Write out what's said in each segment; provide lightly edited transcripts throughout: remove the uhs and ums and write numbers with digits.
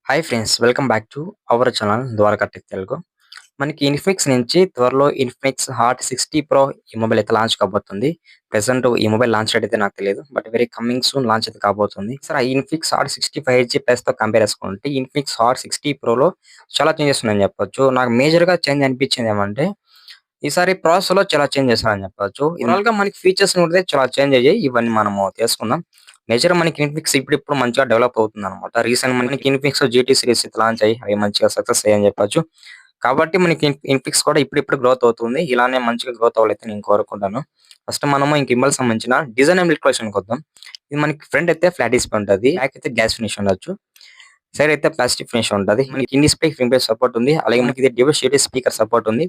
Hi friends, welcome back to our channel Dwaraka tech Telugu. మనకి Infinix నుంచి త్వరలో ఇన్ఫినిక్స్ హాట్ 60 ప్రో ఈ మొబైల్ అయితే లాంచ్ కాబోతుంది. ప్రెజెంట్ ఈ మొబైల్ లాంచ్ డేట్ అయితే నాకు తెలియదు. But very coming soon launch అయితే కాబోతుంది. సార్ ఆ ఇన్ఫినిక్స్ హాట్ 65G ప్లస్ తో కంపేర్ చేసుకుంటే ఇన్ఫినిక్స్ హాట్ 60 ప్రోలో చాలా చేంజెస్ ఉన్నాయని చెప్పొచ్చు. నాకు మేజర్ గా చేంజ్ అనిపించింది ఏమంటే ఈసారి ప్రాసెసర్ లో చాలా చేంజ్ చేశారని చెప్పొచ్చు. ఓవరాల్ గా మనకి ఫీచర్స్ కూడా చాలా చేంజ్ అయ్యాయి. ఇవన్నీ మనము తెలుసుకుందాం. మేజర్ మనకి ఇన్ఫినిక్స్ ఇప్పుడు మంచిగా డెవలప్ అవుతుంది అనమాట. రీసెంట్ మనకి ఇన్ఫినిక్స్ జీటీ సిరీస్ లాంచ్ అయ్యి అవి మంచిగా సక్సెస్ అయ్యని చెప్పొచ్చు. కాబట్టి మనకి ఇన్ఫినిక్స్ కూడా ఇప్పుడు గ్రోత్ అవుతుంది. ఇలానే మంచిగా గ్రోత్ అవ్వాలైతే నేను కోరుకుంటాను. ఫస్ట్ మనము ఇంక ఇమ్మల్ సంబంధించిన డిజైన్ అండ్ కలెక్షన్ వద్దాం. ఇది మనకి ఫ్రంట్ అయితే ఫ్లాట్ డిస్ప్లే ఉంటుంది. బ్యాక్ అయితే గ్యాస్ ఫినిష్ ఉండొచ్చు. సైడ్ అయితే ప్లాస్టిక్ ఫినిష్ ఉంటుంది. మనకి ఇన్ డిస్ప్లే ఫింగర్ సపోర్ట్ ఉంది. అలాగే మనకి ఇది డ్యూయల్ షేడెడ్ స్పీకర్ సపోర్ట్ ఉంది.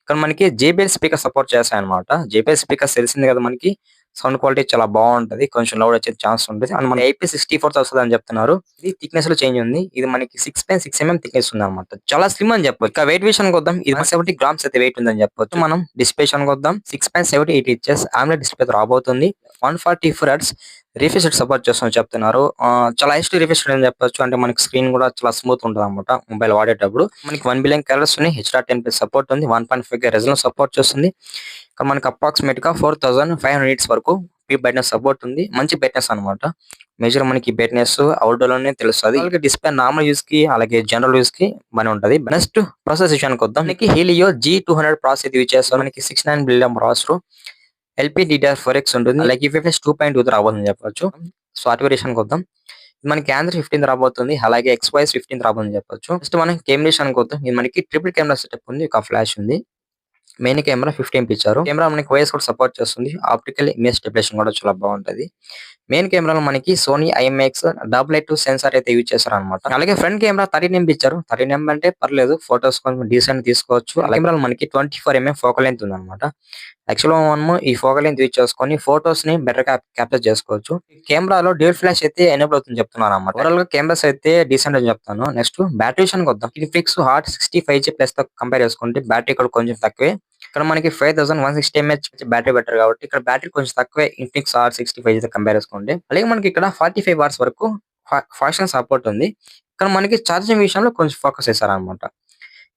ఇక్కడ మనకి జేబీఎల్ స్పీకర్ సపోర్ట్ చేస్తాయి అనమాట. జేబీఎల్ స్పీకర్స్ తెలిసింది కదా మనకి సౌండ్ క్వాలిటీ చాలా బాగుంటది. కొంచెం లౌడ్ వచ్చే ఛాన్స్ ఉంటుంది. అండ్ మన IP64 వస్తుంది అని చెప్తున్నారు. ఇది థిక్నెస్ లో చేంజ్ ఉంది. ఇది మనకి 6.6 mm థిక్నెస్ ఉంది అనమాట. చాలా స్లిమ్ అని చెప్పొచ్చు. ఇక వెయిట్ విషయానికి వద్దాం. ఇది 170 గ్రామ్స్ అయితే వెయిట్ ఉందని చెప్పొచ్చు. మనం డిస్ప్లే విషయానికి వద్దాం. 6.78 ఇంచెస్ AMOLED డిస్ప్లే రాబోతుంది. 144 Hz రిఫ్రెష్ రేట్ సపోర్ట్ చేస్తామని చెప్తున్నారు. చాలా హైయెస్ట్ రిఫ్రెష్ రేట్ అని చెప్పొచ్చు. అంటే మనకి స్క్రీన్ కూడా చాలా స్మూత్ ఉంటుంది అనమాట మొబైల్ వాడేటప్పుడు. మనకి 1 బిలియన్ కలర్స్ ఉన్నాయి. HDR10+ సపోర్ట్ ఉంది. 1.5K రెజల్యూషన్ సపోర్ట్ చేస్తుంది. ఇక్కడ మనకి అప్రాక్సిమేట్ గా 4500 నిట్స్ వరకు పీక్ బ్రైట్నెస్ సపోర్ట్ ఉంది. మంచి బ్రైట్నెస్ అనమాట. మేజర్ మనకి బ్రైట్నెస్ అవుట్డోర్ లోనే తెలుస్తుంది. అలాగే డిస్ప్లే నార్మల్ యూస్ కి అలాగే జనరల్ యూస్ కి బానే ఉంటది. నెక్స్ట్ ప్రాసెస్ విషయానికి వద్దాం. మనకి హీలియో G200 ప్రాసెస్ యూజ్ చేస్తాం. మనకి 69 బిలియన్ ప్రాసెసర్ LPDDR4X ఉంటుంది. అలాగే UFS 2.2 రాబోతుందని చెప్పొచ్చు. సాఫ్ట్వేర్ విషయానికి వద్దాం. మనకి ఆండ్రాయిడ్ 15 రాబోతుంది. అలాగే XYS 15 రాబోతుందని చెప్పొచ్చు. నెక్స్ట్ మనం కెమెరా విషయానికి వద్దాం. ఇది మనకి ట్రిపుల్ కెమెరా సెటప్ ఉంది. ఒక ఫ్లాష్ ఉంది. మెయిన్ కెమెరా 15 ఇచ్చారు. కెమెరా మనకి OIS కూడా సపోర్ట్ చేస్తుంది. ఆప్టికల్ ఇమేజ్ స్టెబిలైజేషన్ కూడా చాలా బాగుంటది. మెయిన్ కెమెరాలో మనకి సోనీ IMX 882 సెన్సార్ అయితే యూజ్ చేశారు అనమాట. అలాగే ఫ్రంట్ కెమెరా 13 ఇచ్చారు. 13 అంటే పర్లేదు, ఫోటోస్ కొంచెం డీసెంట్ తీసుకోవచ్చు. అలాగే కెమెరాలో మనకి 24 mm ఫోకల్ లెంత్ ఉంది అనమాట. యాక్చువల్గా మనము ఈ ఫోకల్ లెంత్ యూజ్ చేసుకొని ఫోటోస్ ని బెటర్ గా క్యాప్చర్ చేసుకోవచ్చు. కెమెరాలో డ్యూయల్ ఫ్లాష్ అయితే ఎనేబుల్ అవుతుంది చెప్తున్నారు అనమాట. ఓవరాల్ గా కెమెరాస్ అయితే డీసెంట్ అని చెప్తాను. నెక్స్ట్ బ్యాటరీ విషయానికి వద్దాం. ఇన్ఫినిక్స్ హాట్ 65G ప్లస్ తో కంపేర్ చేసుకుంటే బ్యాటరీ కూడా కొంచెం తక్కువే. ఇక్కడ మనకి 5160 mAh బ్యాటరీ బెటర్ కాబట్టి ఇక్కడ బ్యాటరీ కొంచెం తక్కువే ఇన్ఫినిక్స్ హాట్ 65 తో కంపేర్ చేసుకుంటే. అలాగే మనకి ఇక్కడ 45 వాట్స్ వరకు ఫాస్ట్ సపోర్ట్ ఉంది. ఇక్కడ మనకి ఛార్జింగ్ విషయంలో కొంచెం ఫోకస్ చేశారనమాట.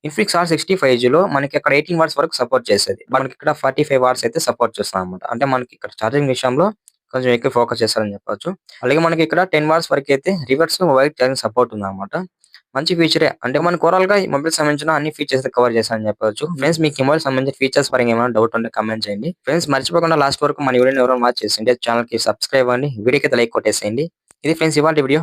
ఇన్ఫినిక్స్ హాట్ 65G లో మనకి అక్కడ 18 వాట్స్ వరకు సపోర్ట్ చేసేది. మనకి ఇక్కడ 45 వాట్స్ అయితే సపోర్ట్ చేస్తాం అనమాట. అంటే మనకి ఇక్కడ ఛార్జింగ్ విషయంలో కొంచెం ఎక్కువ ఫోకస్ చేస్తారని చెప్పొచ్చు. అలాగే మనకి ఇక్కడ 10 వాట్స్ వరకు అయితే రివర్స్ వైడ్ ఛార్జింగ్ సపోర్ట్ ఉంది అనమాట. మంచి ఫీచరే. అంటే మనకు ఓవరాల్ గా ఈ మొబైల్ సంబంధించిన అన్ని ఫీచర్స్ కవర్ చేశానని చెప్పొచ్చు. ఫ్రెండ్స్, మీకు ఈ మొబైల్ సంబంధించిన ఫీచర్స్ పరంగా ఏమైనా డౌట్ ఉంటే కామెంట్ చేయండి. ఫ్రెండ్స్, మర్చిపోకుండా లాస్ట్ వరకు మన వీడియోని ఎవరైనా వాచ్ చేసింటే ఛానల్ కి సబ్స్క్రైబ్ అవ్వండి. వీడియోకి లైక్ కొట్టేసేయండి. ఇది ఫ్రెండ్స్ ఇవాళ వీడియో.